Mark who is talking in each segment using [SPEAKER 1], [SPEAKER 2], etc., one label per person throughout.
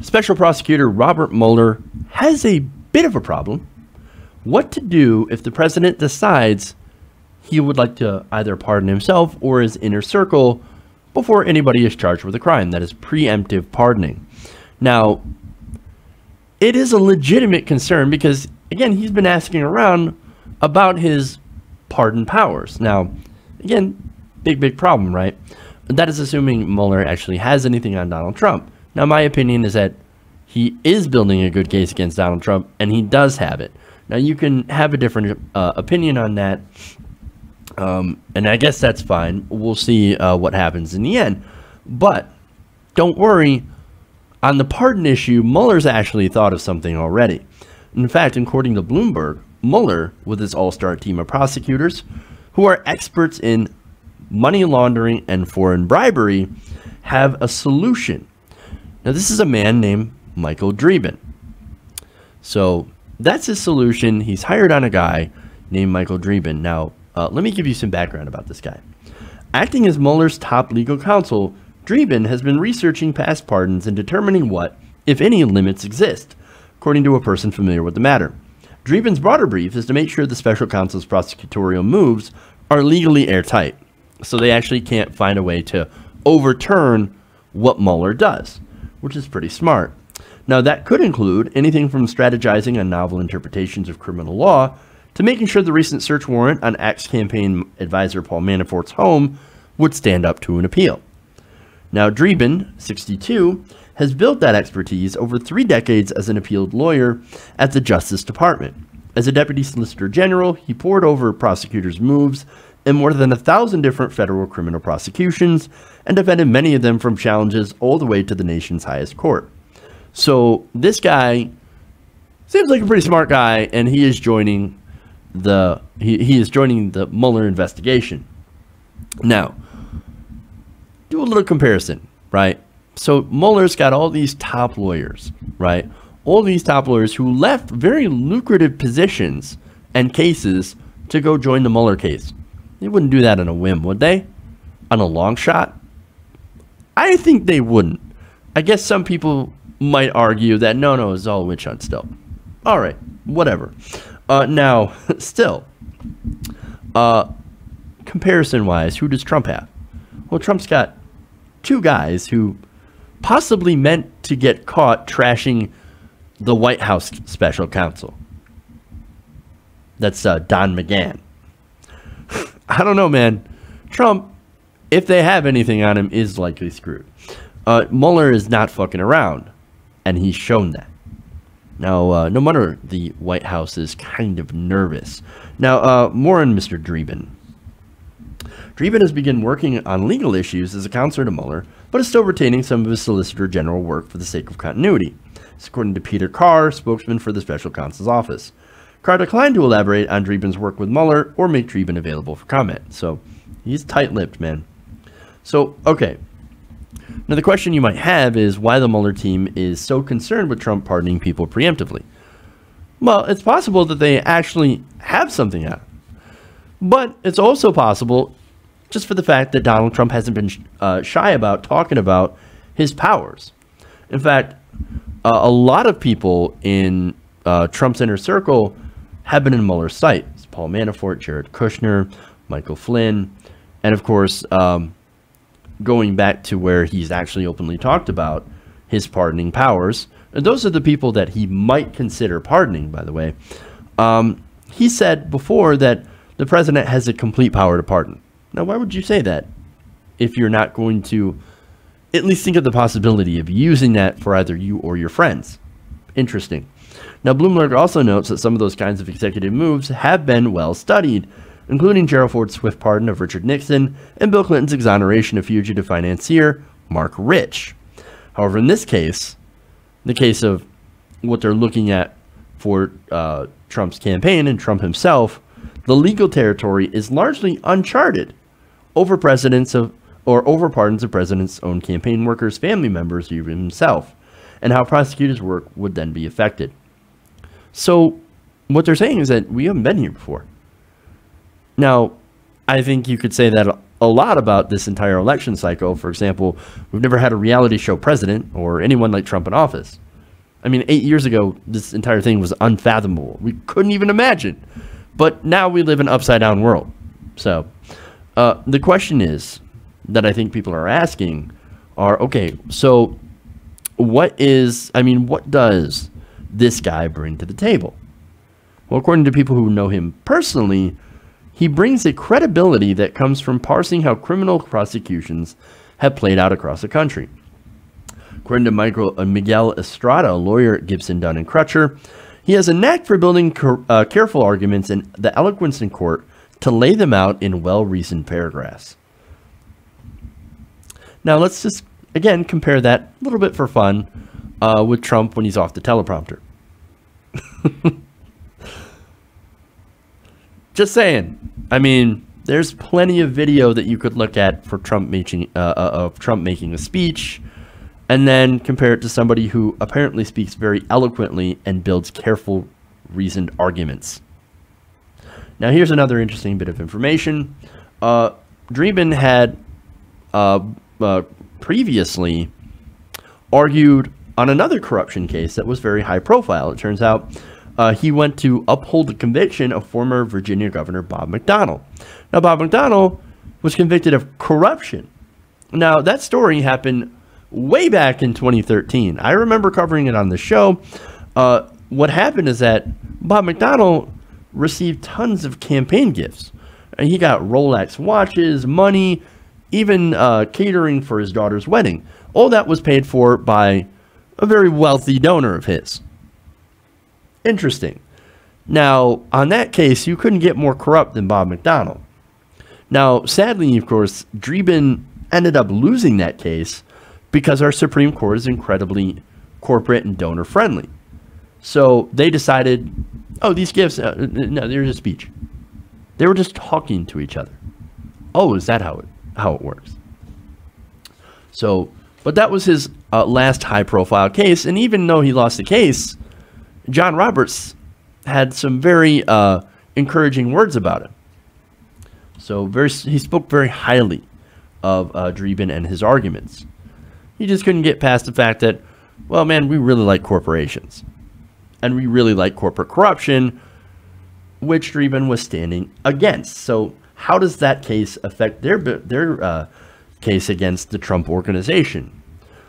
[SPEAKER 1] Special Prosecutor Robert Mueller has a bit of a problem. What to do if the president decides he would like to either pardon himself or his inner circle before anybody is charged with a crime. That is preemptive pardoning. Now, it is a legitimate concern because, again, he's been asking around about his pardon powers. Now, again, big problem, right? That is assuming Mueller actually has anything on Donald Trump. Now, my opinion is that he is building a good case against Donald Trump, and he does have it. Now, you can have a different opinion on that, and I guess that's fine. We'll see what happens in the end. But don't worry, on the pardon issue, Mueller's actually thought of something already. In fact, according to Bloomberg, Mueller, with his all-star team of prosecutors, who are experts in money laundering and foreign bribery, have a solution. Now, this is a man named Michael Dreeben. So that's his solution. He's hired on a guy named Michael Dreeben. Now, let me give you some background about this guy. Acting as Mueller's top legal counsel, Dreeben has been researching past pardons and determining what, if any, limits exist, according to a person familiar with the matter. Dreeben's broader brief is to make sure the special counsel's prosecutorial moves are legally airtight, so they actually can't find a way to overturn what Mueller does, which is pretty smart. Now, that could include anything from strategizing on novel interpretations of criminal law to making sure the recent search warrant on ex-campaign advisor Paul Manafort's home would stand up to an appeal. Now, Dreeben, 62, has built that expertise over 3 decades as an appealed lawyer at the Justice Department. As a deputy solicitor general, he pored over prosecutors' moves in more than 1,000 different federal criminal prosecutions and defended many of them from challenges all the way to the nation's highest court. So this guy seems like a pretty smart guy, and he is joining the Mueller investigation. Now, do a little comparison, right? So Mueller's got all these top lawyers, right? All these top lawyers who left very lucrative positions and cases to go join the Mueller case. They wouldn't do that on a whim, would they? On a long shot? I think they wouldn't. I guess some people might argue that no, it's all a witch hunt still. All right, whatever. Now, still, comparison-wise, who does Trump have? Well, Trump's got 2 guys who possibly meant to get caught trashing the White House special counsel. That's Don McGahn. I don't know, man. Trump, if they have anything on him, is likely screwed. Mueller is not fucking around, and he's shown that. Now, no wonder the White House is kind of nervous. Now, more on Mr. Dreeben. Dreeben has begun working on legal issues as a counselor to Mueller, but is still retaining some of his Solicitor General work for the sake of continuity. This according to Peter Carr, spokesman for the special counsel's office. Carr declined to elaborate on Dreeben's work with Mueller or make Dreeben available for comment. So, he's tight-lipped, man. So, okay. Now, the question you might have is why the Mueller team is so concerned with Trump pardoning people preemptively. Well, it's possible that they actually have something out. But it's also possible just for the fact that Donald Trump hasn't been shy about talking about his powers. In fact, a lot of people in Trump's inner circle have been in Mueller's sight. It's Paul Manafort, Jared Kushner, Michael Flynn, and of course, going back to where he's actually openly talked about his pardoning powers. And those are the people that he might consider pardoning, by the way. He said before that the president has a complete power to pardon. Now, why would you say that if you're not going to at least think of the possibility of using that for either you or your friends? Interesting. Now, Bloomberg also notes that some of those kinds of executive moves have been well studied, including Gerald Ford's swift pardon of Richard Nixon and Bill Clinton's exoneration of fugitive financier Mark Rich. However, in this case, the case of what they're looking at for Trump's campaign and Trump himself, the legal territory is largely uncharted over pardons of president's own campaign workers, family members, or even himself, and how prosecutors' work would then be affected. So what they're saying is that we haven't been here before. Now, I think you could say that a lot about this entire election cycle. For example, we've never had a reality show president or anyone like Trump in office. I mean, 8 years ago, this entire thing was unfathomable. We couldn't even imagine. But now we live in an upside-down world. So the question is that I think people are asking are, okay, so what does this guy bring to the table? Well, according to people who know him personally, he brings a credibility that comes from parsing how criminal prosecutions have played out across the country. According to Miguel Estrada, a lawyer at Gibson, Dunn & Crutcher, he has a knack for building careful arguments and the eloquence in court to lay them out in well-reasoned paragraphs. Now, let's just, again, compare that a little bit for fun with Trump when he's off the teleprompter. Just saying. I mean, there's plenty of video that you could look at for Trump making a speech, and then compare it to somebody who apparently speaks very eloquently and builds careful, reasoned arguments. Now, here's another interesting bit of information. Dreeben had previously argued on another corruption case that was very high profile. It turns out he went to uphold the conviction of former Virginia Governor Bob McDonnell. Now, Bob McDonnell was convicted of corruption. Now, that story happened way back in 2013. I remember covering it on the show. What happened is that Bob McDonnell received tons of campaign gifts. And he got Rolex watches, money, even catering for his daughter's wedding. All that was paid for by a very wealthy donor of his. Interesting. Now, on that case, you couldn't get more corrupt than Bob McDonnell. Now, sadly, of course, Dreeben ended up losing that case because our Supreme Court is incredibly corporate and donor friendly. So they decided, oh, these gifts, no, they're just speech. They were just talking to each other. Oh, is that how it works? So, but that was his last high-profile case, and even though he lost the case, John Roberts had some very encouraging words about him. So he spoke very highly of Dreeben and his arguments. He just couldn't get past the fact that, well, man, we really like corporations. And we really like corporate corruption, which Dreeben was standing against. So how does that case affect their case against the Trump organization?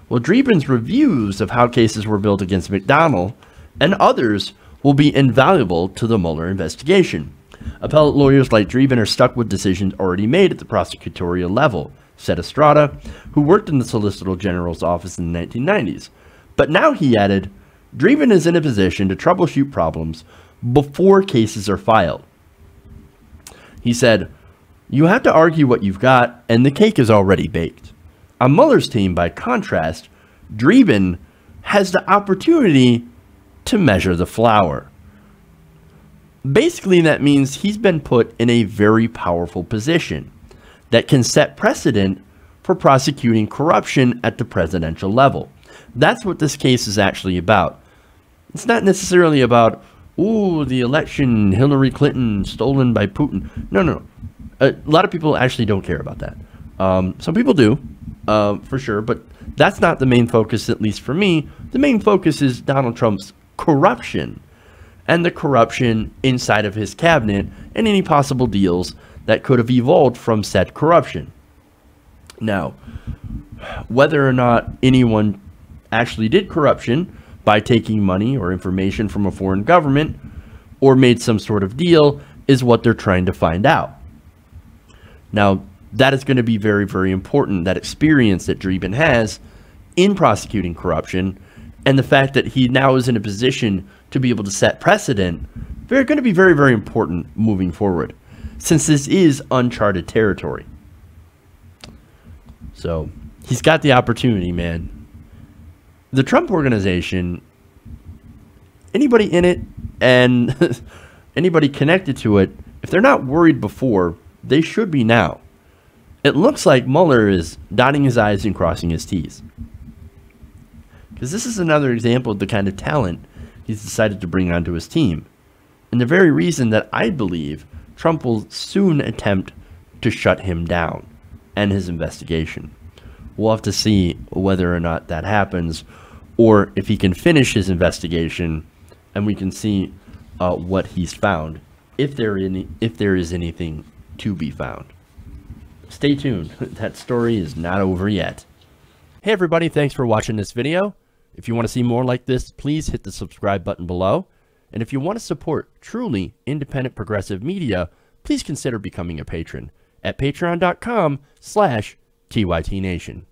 [SPEAKER 1] Well, Dreeben's reviews of how cases were built against McDonnell and others will be invaluable to the Mueller investigation. Appellate lawyers like Dreeben are stuck with decisions already made at the prosecutorial level, said Estrada, who worked in the Solicitor General's office in the 1990s. But now, he added, Dreeben is in a position to troubleshoot problems before cases are filed. He said, you have to argue what you've got, and the cake is already baked. On Mueller's team, by contrast, Dreeben has the opportunity to measure the flour. Basically, that means he's been put in a very powerful position that can set precedent for prosecuting corruption at the presidential level. That's what this case is actually about. It's not necessarily about, ooh, the election, Hillary Clinton stolen by Putin. No. A lot of people actually don't care about that. Some people do, for sure, but that's not the main focus, at least for me. The main focus is Donald Trump's corruption and the corruption inside of his cabinet and any possible deals that could have evolved from said corruption. Now, whether or not anyone actually did corruption by taking money or information from a foreign government or made some sort of deal is what they're trying to find out. Now, that is going to be very, very important, that experience that Dreeben has in prosecuting corruption and the fact that he now is in a position to be able to set precedent. They're going to be very, very important moving forward, since this is uncharted territory. So he's got the opportunity, man. The Trump organization, anybody in it and anybody connected to it, if they're not worried before, they should be now. It looks like Mueller is dotting his I's and crossing his T's. Because this is another example of the kind of talent he's decided to bring onto his team. And the very reason that I believe Trump will soon attempt to shut him down. end his investigation. We'll have to see whether or not that happens, or if he can finish his investigation and we can see what he's found, if there is anything to be found. Stay tuned. That story is not over yet. Hey everybody, thanks for watching this video. If you want to see more like this, please hit the subscribe button below. And if you want to support truly independent progressive media, please consider becoming a patron at patreon.com/TYTNation.